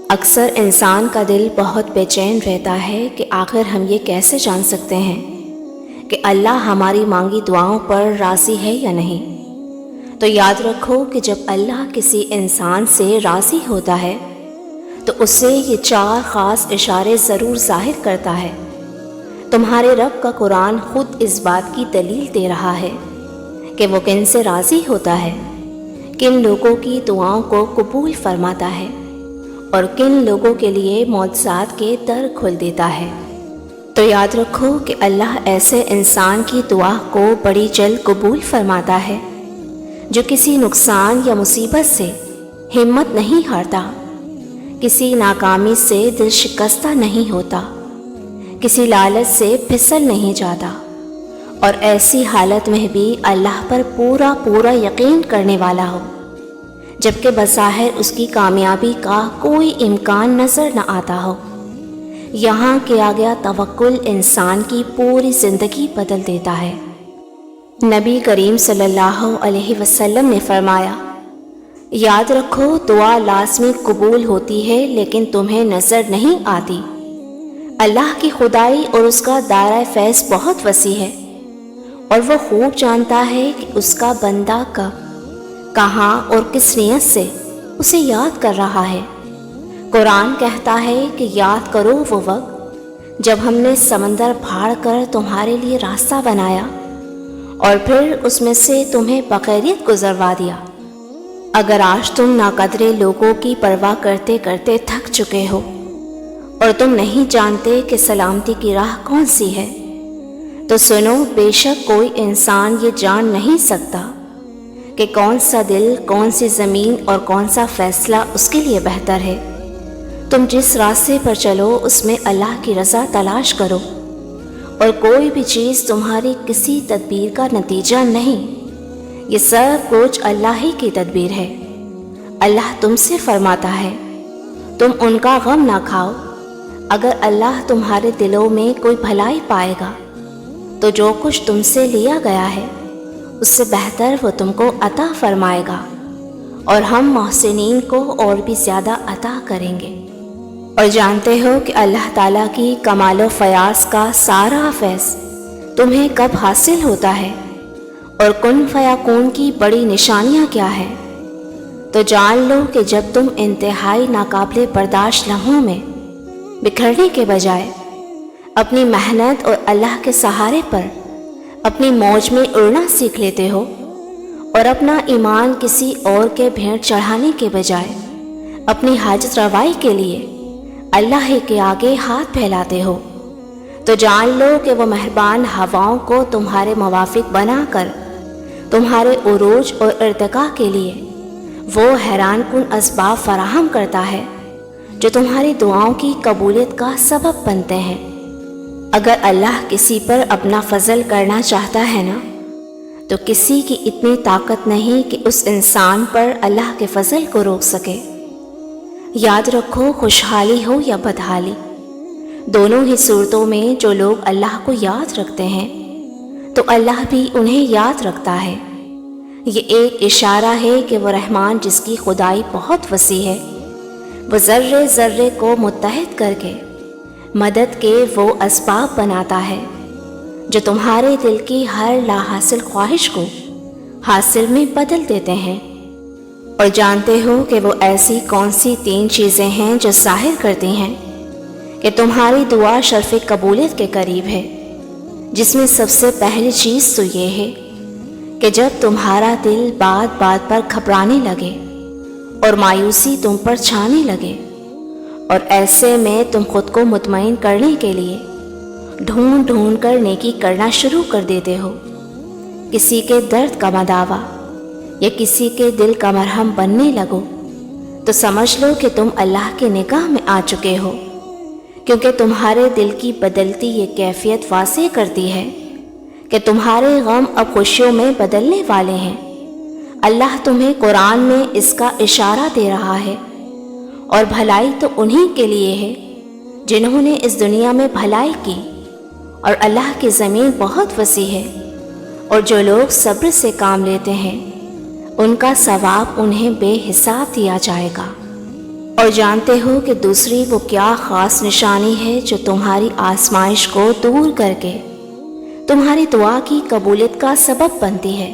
اکثر انسان کا دل بہت بے چین رہتا ہے کہ آخر ہم یہ کیسے جان سکتے ہیں کہ اللہ ہماری مانگی دعاؤں پر راضی ہے یا نہیں۔ تو یاد رکھو کہ جب اللہ کسی انسان سے راضی ہوتا ہے تو اسے یہ 4 خاص اشارے ضرور ظاہر کرتا ہے۔ تمہارے رب کا قرآن خود اس بات کی دلیل دے رہا ہے کہ وہ کن سے راضی ہوتا ہے، کن لوگوں کی دعاؤں کو قبول فرماتا ہے اور کن لوگوں کے لیے معجزات کے در کھول دیتا ہے۔ تو یاد رکھو کہ اللہ ایسے انسان کی دعا کو بڑی جلد قبول فرماتا ہے جو کسی نقصان یا مصیبت سے ہمت نہیں ہارتا، کسی ناکامی سے دل شکستہ نہیں ہوتا، کسی لالچ سے پھسل نہیں جاتا، اور ایسی حالت میں بھی اللہ پر پورا یقین کرنے والا ہو، جبکہ بظاہر اس کی کامیابی کا کوئی امکان نظر نہ آتا ہو۔ یہاں کیا گیا توکل انسان کی پوری زندگی بدل دیتا ہے۔ نبی کریم صلی اللہ علیہ وسلم نے فرمایا، یاد رکھو دعا لازمی قبول ہوتی ہے لیکن تمہیں نظر نہیں آتی۔ اللہ کی خدائی اور اس کا دائرہ فیض بہت وسیع ہے، اور وہ خوب جانتا ہے کہ اس کا بندہ کب، کہاں اور کس نیت سے اسے یاد کر رہا ہے۔ قرآن کہتا ہے کہ یاد کرو وہ وقت جب ہم نے سمندر پھاڑ کر تمہارے لیے راستہ بنایا اور پھر اس میں سے تمہیں بخیریت گزروا دیا۔ اگر آج تم ناقدرے لوگوں کی پرواہ کرتے کرتے تھک چکے ہو اور تم نہیں جانتے کہ سلامتی کی راہ کون سی ہے، تو سنو، بے شک کوئی انسان یہ جان نہیں سکتا کہ کون سا دل، کون سی زمین اور کون سا فیصلہ اس کے لیے بہتر ہے۔ تم جس راستے پر چلو اس میں اللہ کی رضا تلاش کرو، اور کوئی بھی چیز تمہاری کسی تدبیر کا نتیجہ نہیں، یہ سب کچھ اللہ ہی کی تدبیر ہے۔ اللہ تم سے فرماتا ہے، تم ان کا غم نہ کھاؤ۔ اگر اللہ تمہارے دلوں میں کوئی بھلائی پائے گا تو جو کچھ تم سے لیا گیا ہے اس سے بہتر وہ تم کو عطا فرمائے گا، اور ہم محسنین کو اور بھی زیادہ عطا کریں گے۔ اور جانتے ہو کہ اللہ تعالیٰ کی کمال و فیاض کا سارا فیض تمہیں کب حاصل ہوتا ہے اور کن فیکون کی بڑی نشانیاں کیا ہیں، تو جان لو کہ جب تم انتہائی ناقابل برداشت لمحوں میں بکھرنے کے بجائے اپنی محنت اور اللہ کے سہارے پر اپنی موج میں اڑنا سیکھ لیتے ہو، اور اپنا ایمان کسی اور کے بھیڑ چڑھانے کے بجائے اپنی حاجت روائی کے لیے اللہ ہی کے آگے ہاتھ پھیلاتے ہو، تو جان لو کہ وہ مہربان ہواؤں کو تمہارے موافق بنا کر تمہارے عروج اور ارتقاء کے لیے وہ حیران کن اسباب فراہم کرتا ہے جو تمہاری دعاؤں کی قبولیت کا سبب بنتے ہیں۔ اگر اللہ کسی پر اپنا فضل کرنا چاہتا ہے نا، تو کسی کی اتنی طاقت نہیں کہ اس انسان پر اللہ کے فضل کو روک سکے۔ یاد رکھو، خوشحالی ہو یا بدحالی، دونوں ہی صورتوں میں جو لوگ اللہ کو یاد رکھتے ہیں تو اللہ بھی انہیں یاد رکھتا ہے۔ یہ ایک اشارہ ہے کہ وہ رحمان جس کی خدائی بہت وسیع ہے، وہ ذرے ذرے کو متحد کر کے مدد کے وہ اسباب بناتا ہے جو تمہارے دل کی ہر لا حاصل خواہش کو حاصل میں بدل دیتے ہیں۔ اور جانتے ہو کہ وہ ایسی کون سی 3 چیزیں ہیں جو ظاہر کرتی ہیں کہ تمہاری دعا شرف قبولیت کے قریب ہے، جس میں سب سے پہلی چیز تو یہ ہے کہ جب تمہارا دل بات بات پر گھبرانے لگے اور مایوسی تم پر چھانے لگے، اور ایسے میں تم خود کو مطمئن کرنے کے لیے ڈھونڈ کر نیکی کرنا شروع کر دیتے ہو، کسی کے درد کا مداوا یا کسی کے دل کا مرہم بننے لگو، تو سمجھ لو کہ تم اللہ کی نگاہ میں آ چکے ہو، کیونکہ تمہارے دل کی بدلتی یہ کیفیت واضح کرتی ہے کہ تمہارے غم اب خوشیوں میں بدلنے والے ہیں۔ اللہ تمہیں قرآن میں اس کا اشارہ دے رہا ہے، اور بھلائی تو انہی کے لیے ہے جنہوں نے اس دنیا میں بھلائی کی، اور اللہ کی زمین بہت وسیع ہے، اور جو لوگ صبر سے کام لیتے ہیں ان کا ثواب انہیں بے حساب دیا جائے گا۔ اور جانتے ہو کہ دوسری وہ کیا خاص نشانی ہے جو تمہاری آزمائش کو دور کر کے تمہاری دعا کی قبولیت کا سبب بنتی ہے،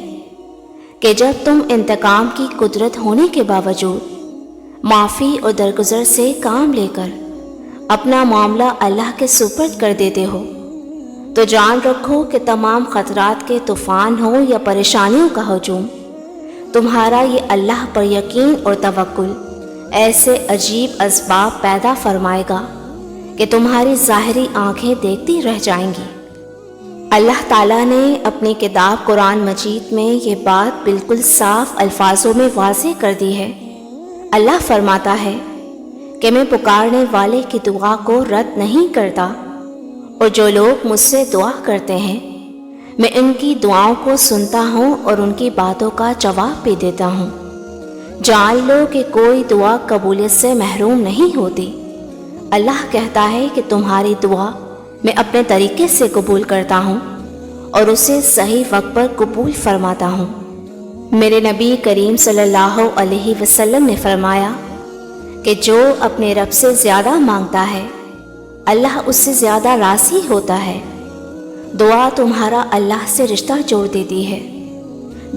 کہ جب تم انتقام کی قدرت ہونے کے باوجود معافی اور درگزر سے کام لے کر اپنا معاملہ اللہ کے سپرد کر دیتے ہو، تو جان رکھو کہ تمام خطرات کے طوفان ہو یا پریشانیوں کا ہجوم، تمہارا یہ اللہ پر یقین اور توکل ایسے عجیب اسباب پیدا فرمائے گا کہ تمہاری ظاہری آنکھیں دیکھتی رہ جائیں گی۔ اللہ تعالیٰ نے اپنی کتاب قرآن مجید میں یہ بات بالکل صاف الفاظوں میں واضح کر دی ہے۔ اللہ فرماتا ہے کہ میں پکارنے والے کی دعا کو رد نہیں کرتا، اور جو لوگ مجھ سے دعا کرتے ہیں میں ان کی دعاؤں کو سنتا ہوں اور ان کی باتوں کا جواب بھی دیتا ہوں۔ جان لو کہ کوئی دعا قبولیت سے محروم نہیں ہوتی۔ اللہ کہتا ہے کہ تمہاری دعا میں اپنے طریقے سے قبول کرتا ہوں اور اسے صحیح وقت پر قبول فرماتا ہوں۔ میرے نبی کریم صلی اللہ علیہ وسلم نے فرمایا کہ جو اپنے رب سے زیادہ مانگتا ہے اللہ اس سے زیادہ راضی ہوتا ہے۔ دعا تمہارا اللہ سے رشتہ جوڑ دیتی ہے،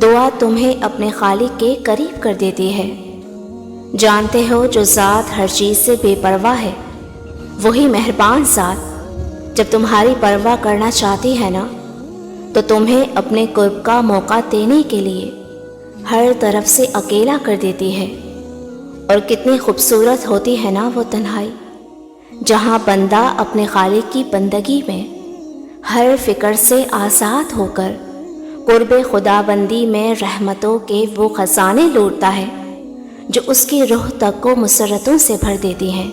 دعا تمہیں اپنے خالق کے قریب کر دیتی ہے۔ جانتے ہو جو ذات ہر چیز سے بے پرواہ ہے وہی مہربان ذات جب تمہاری پرواہ کرنا چاہتی ہے نا تو تمہیں اپنے قرب کا موقع دینے کے لیے ہر طرف سے اکیلا کر دیتی ہے۔ اور کتنی خوبصورت ہوتی ہے نا وہ تنہائی جہاں بندہ اپنے خالق کی بندگی میں ہر فکر سے آزاد ہو کر قرب خدا بندی میں رحمتوں کے وہ خزانے لوٹتا ہے جو اس کی روح تک کو مسرتوں سے بھر دیتی ہیں۔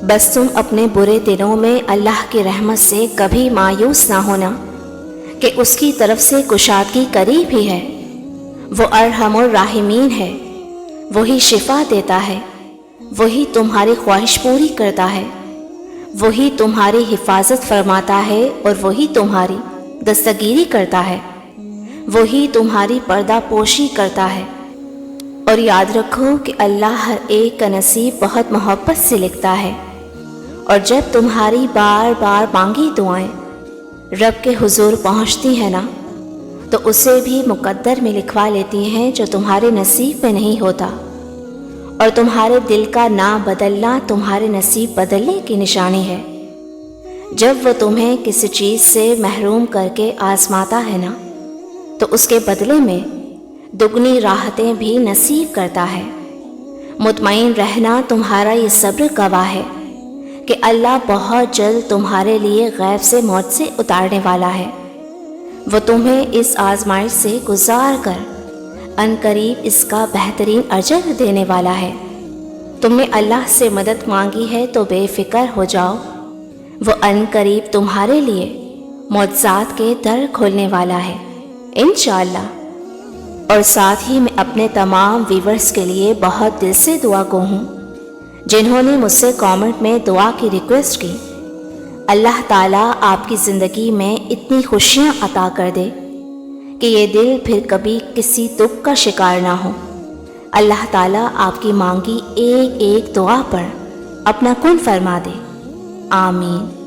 بس تم اپنے برے دنوں میں اللہ کی رحمت سے کبھی مایوس نہ ہونا کہ اس کی طرف سے کشادگی قریب ہی ہے۔ وہ ارحم الراحمین ہے، وہی شفا دیتا ہے، وہی تمہاری خواہش پوری کرتا ہے، وہی تمہاری حفاظت فرماتا ہے اور وہی تمہاری دستگیری کرتا ہے، وہی تمہاری پردہ پوشی کرتا ہے۔ اور یاد رکھو کہ اللہ ہر ایک کا نصیب بہت محبت سے لکھتا ہے، اور جب تمہاری بار بار مانگی دعائیں رب کے حضور پہنچتی ہیں نا تو اسے بھی مقدر میں لکھوا لیتی ہیں جو تمہارے نصیب میں نہیں ہوتا، اور تمہارے دل کا نہ بدلنا تمہارے نصیب بدلنے کی نشانی ہے۔ جب وہ تمہیں کسی چیز سے محروم کر کے آزماتا ہے نا تو اس کے بدلے میں دگنی راحتیں بھی نصیب کرتا ہے۔ مطمئن رہنا تمہارا یہ صبر گواہ ہے کہ اللہ بہت جلد تمہارے لیے غیب سے معجزے اتارنے والا ہے۔ وہ تمہیں اس آزمائش سے گزار کر عنقریب اس کا بہترین اجر دینے والا ہے۔ تم نے اللہ سے مدد مانگی ہے تو بے فکر ہو جاؤ، وہ عنقریب تمہارے لیے معجزات کے در کھولنے والا ہے انشاءاللہ۔ اور ساتھ ہی میں اپنے تمام ویورز کے لیے بہت دل سے دعا گو ہوں جنہوں نے مجھ سے کامنٹ میں دعا کی ریکویسٹ کی۔ اللہ تعالیٰ آپ کی زندگی میں اتنی خوشیاں عطا کر دے کہ یہ دل پھر کبھی کسی دکھ کا شکار نہ ہو۔ اللہ تعالیٰ آپ کی مانگی ایک ایک دعا پر اپنا کن فرما دے، آمین۔